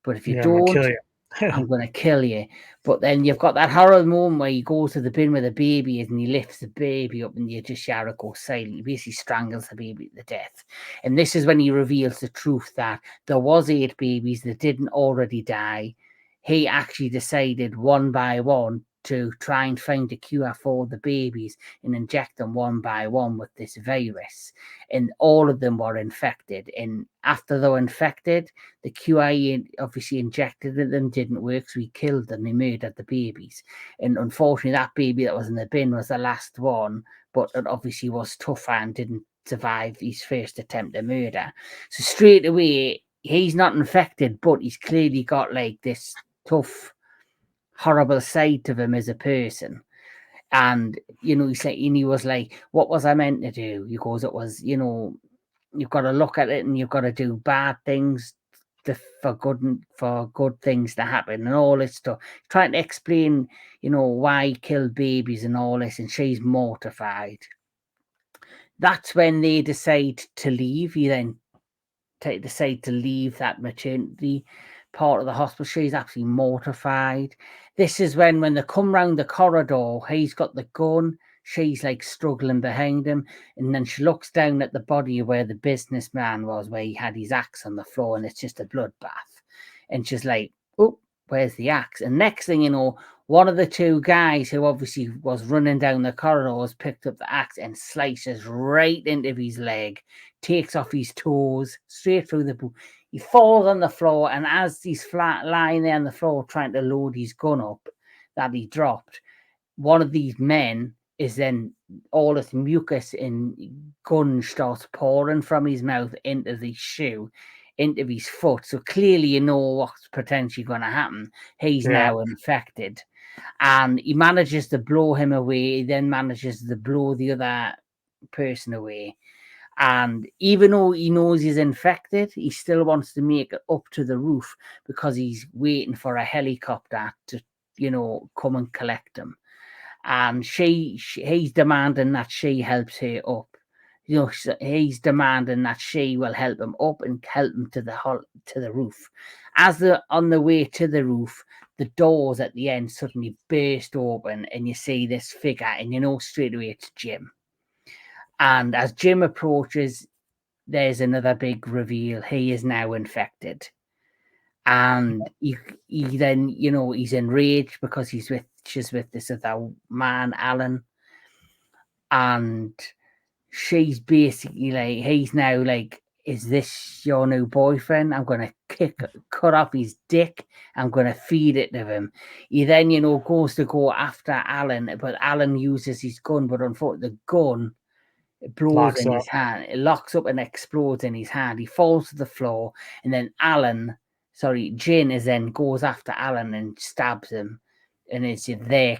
But if you don't, I'm going to kill you. But then you've got that horrible moment where he goes to the bin where the baby is, and he lifts the baby up, and you just hear it go silent. He basically strangles the baby to death. And this is when he reveals the truth that there was 8 babies that didn't already die. He actually decided one by one to try and find a cure for the babies and inject them one by one with this virus. And all of them were infected. And after they were infected, the cure he obviously injected in them didn't work, so he killed them. He murdered the babies. And unfortunately, that baby that was in the bin was the last one, but it obviously was tougher and didn't survive his first attempt at murder. So straight away, he's not infected, but he's clearly got like this tough, horrible side to him as a person. And he was like, what was I meant to do? He goes, it was, you've got to look at it, and you've got to do bad things for good things to happen, and all this stuff, trying to explain why he killed babies and all this. And she's mortified. That's when they decide to leave. You then decide to leave that maternity part of the hospital. She's absolutely mortified. This is when they come round the corridor, he's got the gun, she's like struggling behind him, and then she looks down at the body where the businessman was, where he had his axe on the floor, and it's just a bloodbath. And she's like, oh, where's the axe? And next thing you know, one of the 2 guys who obviously was running down the corridors picked up the axe and slices right into his leg, takes off his toes, straight through the boot. He falls on the floor, and as he's flat lying there on the floor trying to load his gun up that he dropped, one of these men is then, all this mucus and gun starts pouring from his mouth into the shoe, into his foot. So clearly you know what's potentially going to happen. He's now infected. And he manages to blow him away. He then manages to blow the other person away. And even though he knows he's infected, he still wants to make it up to the roof because he's waiting for a helicopter to, come and collect him. And he's demanding that she helps her up. He's demanding that she will help him up and help him to the roof. As they're on the way to the roof, the doors at the end suddenly burst open, and you see this figure, and you know straight away it's Jim. And as Jim approaches, there's another big reveal. He is now infected. And he then, he's enraged because she's with this other man, Alan. And she's basically like, he's now like, is this your new boyfriend? I'm going to cut off his dick. I'm going to feed it to him. He then, goes to go after Alan, but Alan uses his gun, but unfortunately the gun blows Locks in up. his hand. It locks up and explodes in his hand. He falls to the floor, and then Jin goes after Alan and stabs him, and is there,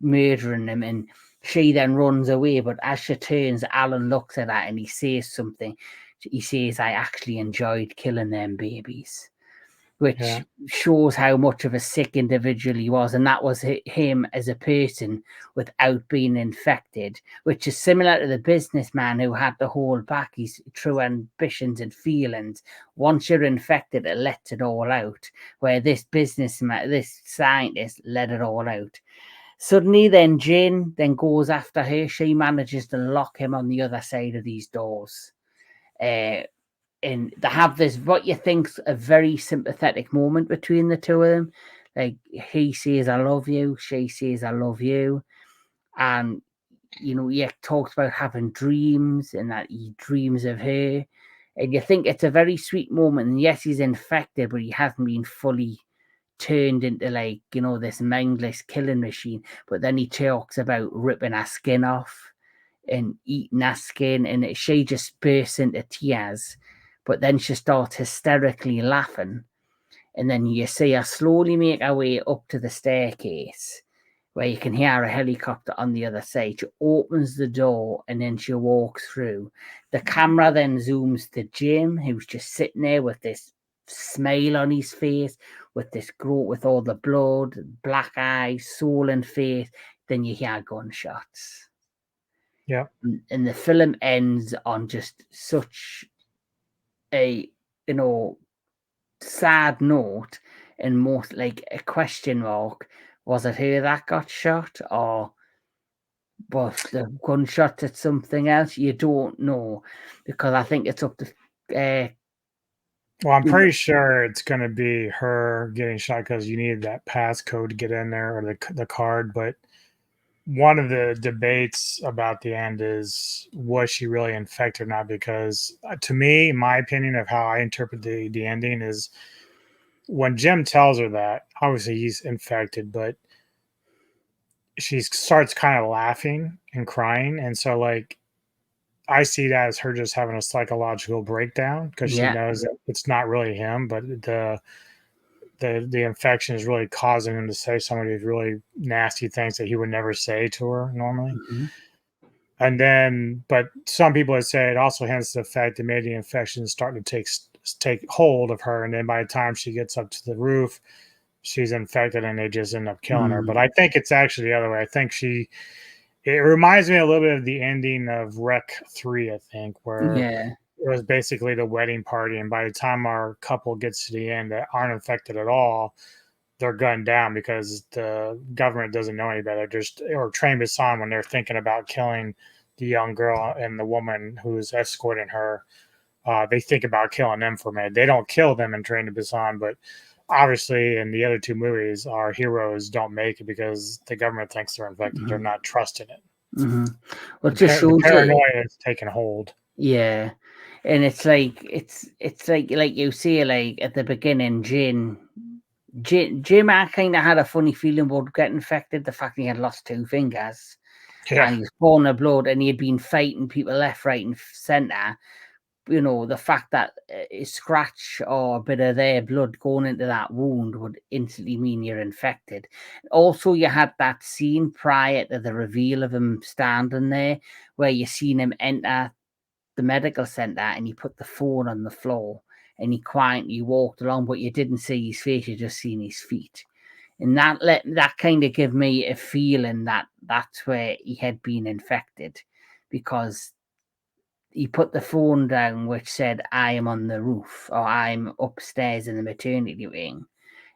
murdering him. And she then runs away. But as she turns, Alan looks at her and he says something. He says, "I actually enjoyed killing them babies," which shows how much of a sick individual he was. And that was him as a person without being infected, which is similar to the businessman who had to hold back his true ambitions and feelings. Once you're infected, it lets it all out, where this scientist let it all out. Suddenly, then Jane then goes after her. She manages to lock him on the other side of these doors. And they have this, what you think's a very sympathetic moment between the two of them. Like, he says, "I love you." She says, "I love you." And, he talks about having dreams and that he dreams of her. And you think it's a very sweet moment. And yes, he's infected, but he hasn't been fully turned into, like, this mindless killing machine. But then he talks about ripping her skin off and eating her skin, and she just bursts into tears. But then she starts hysterically laughing, and then you see her slowly make her way up to the staircase, where you can hear a helicopter on the other side. She opens the door, and then she walks through. The camera then zooms to Jim, who's just sitting there with this smile on his face, with all the blood, black eyes, swollen face. Then you hear gunshots. Yeah. And the film ends on just such a, sad note, and most like a question mark. Was it her that got shot, or was the gunshot at something else? You don't know, because I think it's up to Well, I'm pretty sure it's going to be her getting shot because you needed that passcode to get in there, or the card. But one of the debates about the end is, was she really infected or not? Because to me, my opinion of how I interpret the ending is, when Jim tells her that, obviously he's infected, but she starts kind of laughing and crying. And so, like, I see that as her just having a psychological breakdown because she knows that it's not really him, but the infection is really causing him to say some of these really nasty things that he would never say to her normally. Mm-hmm. And then, but some people would say it also hints to the fact that maybe the infection is starting to take hold of her, and then by the time she gets up to the roof, she's infected, and they just end up killing her. But I think it's actually the other way. I think it reminds me a little bit of the ending of Rec 3, I think, where it was basically the wedding party, and by the time our couple gets to the end that aren't infected at all, they're gunned down because the government doesn't know any better. Or train Busan, when they're thinking about killing the young girl and the woman who's escorting her, they think about killing them for a minute. They don't kill them in Train to Busan, but obviously in the other two movies, our heroes don't make it because the government thinks they're infected. They're not trusting it. Well, it just shows the paranoia is taking hold. Yeah, and it's like you say, like at the beginning, Jim, I kind of had a funny feeling about getting infected. The fact he had lost 2 fingers, and he was pouring the blood, and he had been fighting people left, right, and centre. The fact that a scratch or a bit of their blood going into that wound would instantly mean you're infected. Also, you had that scene prior to the reveal of him standing there, where you seen him enter the medical center and he put the phone on the floor and he quietly walked along, but you didn't see his face, you just seen his feet. And that kind of gave me a feeling that that's where he had been infected, because he put the phone down which said, "I am on the roof," or "I'm upstairs in the maternity wing."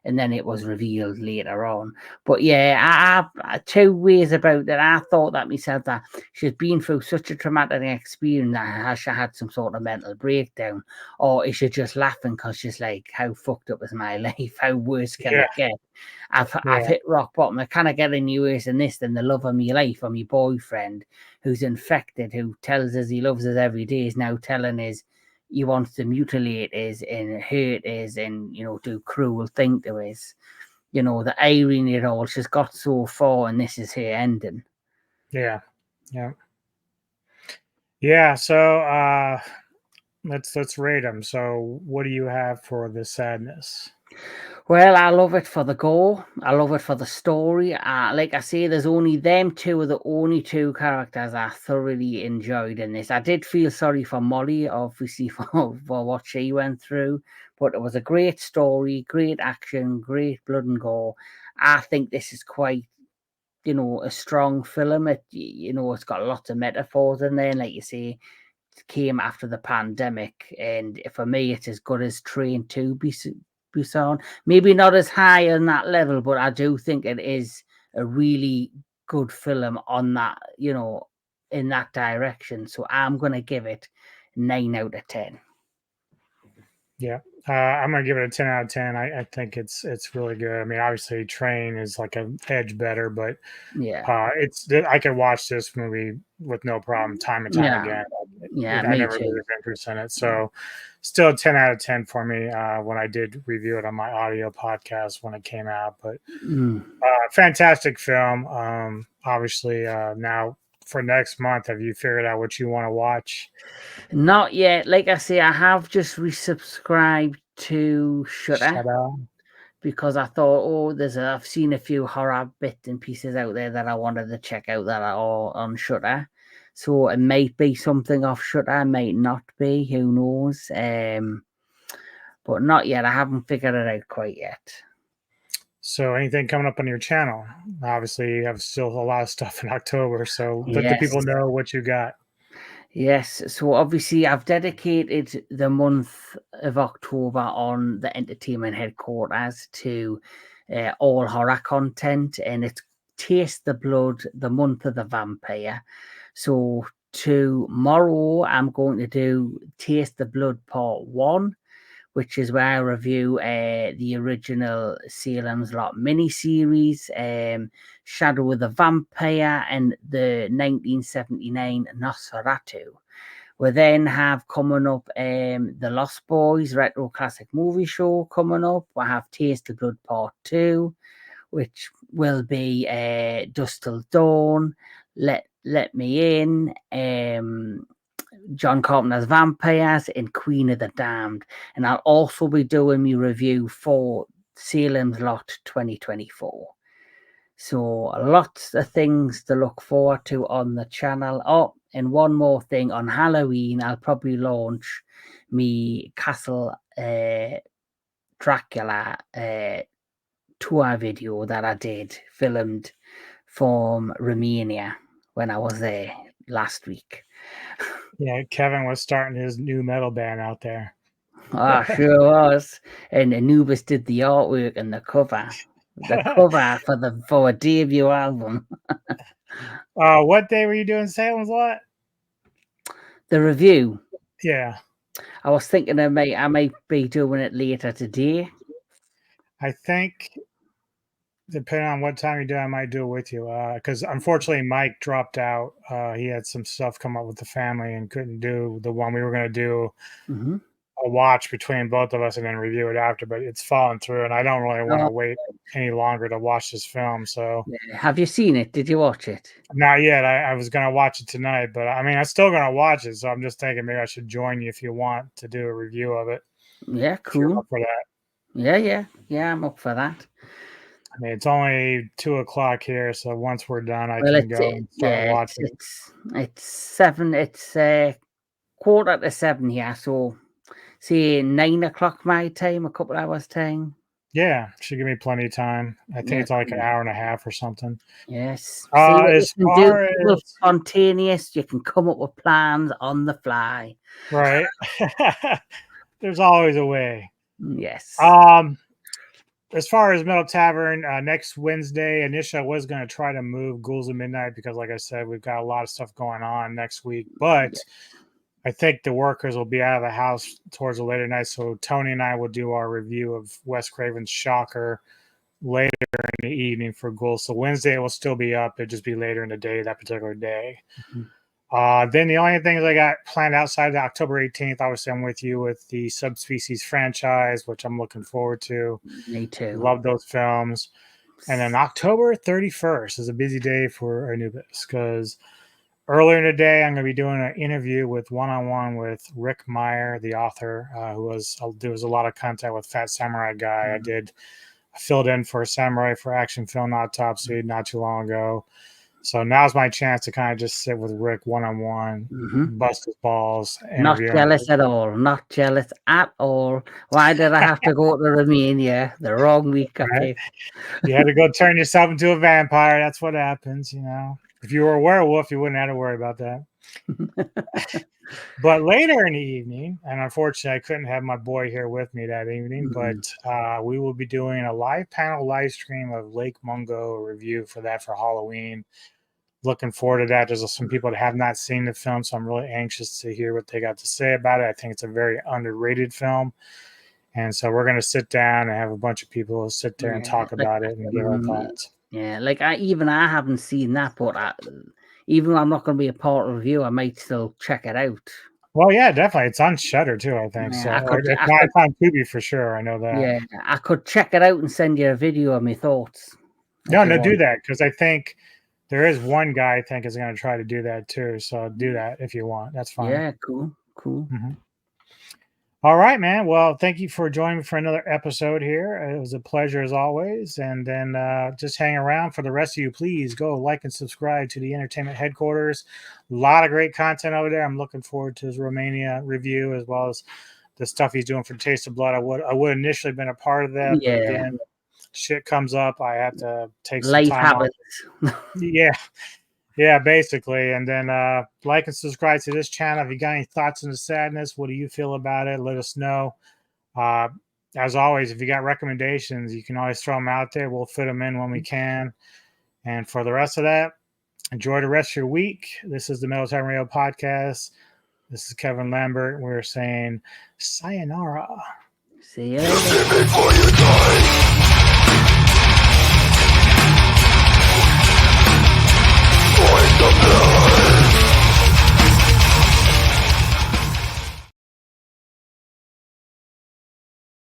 and then it was revealed later on. But yeah, I 2 ways about that. I thought that myself, that she's been through such a traumatic experience that she had some sort of mental breakdown, or is she just laughing because she's like, how fucked up is my life? How worse can it get? I've hit rock bottom. I kind of get any worse than this, than the love of my life, or my boyfriend who's infected, who tells us he loves us every day, is now telling us he wants to mutilate us and hurt us and, do cruel thing to us. The irony of it all, she's got so far and this is her ending. Yeah. So let's rate them. So what do you have for the sadness? Well, I love it for the gore. I love it for the story. Like I say, there's only them two are the only 2 characters I thoroughly enjoyed in this. I did feel sorry for Molly, obviously, for what she went through, but it was a great story, great action, great blood and gore. I think this is quite, a strong film. It's got lots of metaphors in there, like you say. Came after the pandemic, and for me it's as good as Train to Busan. Maybe not as high on that level, but I do think it is a really good film on that, in that direction. So I'm gonna give it 9 out of 10. Yeah, I'm gonna give it a 10 out of 10. I think it's really good. I mean, obviously, Train is like an edge better, but Yeah, I could watch this movie with no problem, time and time again. I me never lose too. interest in it. So, still a 10 out of 10 for me when I did review it on my audio podcast when it came out. But fantastic film. Obviously, now for next month, have you figured out what you want to watch? Not yet. Like I say, I have just resubscribed to Shutter, Shut up. because I thought, I've seen a few horror bits and pieces out there that I wanted to check out that are all on Shutter. So it might be something off Shutter, might not be, who knows. But not yet. I haven't figured it out quite yet. So, anything coming up on your channel? Obviously, you have still a lot of stuff in October. So, let the Yes. people know what you got. Yes, so obviously I've dedicated the month of October on the entertainment headquarters to all horror content, and it's Taste the Blood, the month of the vampire. So tomorrow I'm going to do Taste the Blood Part 1, which is where I review the original Salem's Lot miniseries, Shadow of the Vampire, and the 1979 Nosferatu. We then have coming up the Lost Boys Retro Classic Movie Show coming up. We have Taste the Blood Part 2, which will be Dusk Till Dawn, Let Me In, John Carpenter's Vampires, and Queen of the Damned. And I'll also be doing my review for Salem's Lot 2024. So lots of things to look forward to on the channel. Oh, and one more thing, on Halloween, I'll probably launch me Castle Dracula tour video that I did, filmed from Romania when I was there last week. Yeah, Kevin was starting his new metal band out there. Sure was. And Anubis did the artwork and the cover. The cover for a debut album. What day were you doing Salem's Lot? The review. Yeah, I was thinking I might be doing it later today. I think depending on what time you do, I might do it with you. Because unfortunately, Mike dropped out. He had some stuff come up with the family and couldn't do the one we were going to do. Mm-hmm. A watch between both of us and then review it after, but it's fallen through, and I don't really want to wait any longer to watch this film. So, have you seen it? Did you watch it? not yet. I was going to watch it tonight, but I mean, I'm still going to watch it. So I'm just thinking maybe I should join you if you want to do a review of it. Yeah, If you're cool. up for that. Yeah, I'm up for that. I mean, it's only 2:00 here, so once we're done, I can go and start watching. It's 7. It's 7:15 here. So, say 9:00 my time, a couple hours time. Yeah, should give me plenty of time. I think it's like an hour and a half or something. Yes. As you can far do as spontaneous, you can come up with plans on the fly. right, there's always a way. Yes. as far as Metal Tavern, next Wednesday, initially I was going to try to move Ghouls of Midnight because, like I said, we've got a lot of stuff going on next week. But I think the workers will be out of the house towards the later night. So Tony and I will do our review of Wes Craven's Shocker later in the evening for Ghouls. So Wednesday it will still be up. It'll just be later in the day, that particular day. Then the only things I got planned outside of October 18th, obviously I'm with you with the Subspecies franchise, which I'm looking forward to. Me too. Love those films. And then October 31st is a busy day for Anubis because earlier in the day I'm going to be doing an interview with one-on-one with Rick Meyer, the author, there was a lot of contact with Fat Samurai Guy. I filled in for Samurai for Action Film Autopsy not too long ago. So now's my chance to kind of just sit with Rick one-on-one, bust his balls. Not jealous at all. Not jealous at all. Why did I have to go to Romania the wrong week? Right? You had to go turn yourself into a vampire. That's what happens, you know. If you were a werewolf, you wouldn't have to worry about that. But later in the evening, and unfortunately I couldn't have my boy here with me that evening, but we will be doing a live panel stream of Lake Mungo review for that for Halloween. Looking forward to that. There's some people that have not seen the film, so I'm really anxious to hear what they got to say about it. I think it's a very underrated film. And so we're going to sit down and have a bunch of people sit there and talk about it and give our thoughts. Yeah, like I haven't seen that, but even though I'm not going to be a part of the review, I might still check it out. Well, yeah, definitely. It's on Shudder too, I think. Yeah, so it's on Tubi for sure. I know that. Yeah, I could check it out and send you a video of my thoughts. No, do that because I think there is one guy I think is going to try to do that too. So do that if you want. That's fine. Yeah, cool. All right, man. Well, thank you for joining me for another episode here. It was a pleasure as always. And then just hang around for the rest of you. Please go like and subscribe to the Entertainment Headquarters. A lot of great content over there. I'm looking forward to his Romania review as well as the stuff he's doing for Taste of Blood. I would initially been a part of that, but then shit comes up. I have to take some life time off. Yeah, basically. And then like and subscribe to this channel. If you got any thoughts on the sadness, what do you feel about it? Let us know. As always, if you got recommendations, you can always throw them out there. We'll fit them in when we can. And for the rest of that, enjoy the rest of your week. This is the Metal Time Radio Podcast. This is Kevin Lambert. We're saying sayonara. See you later.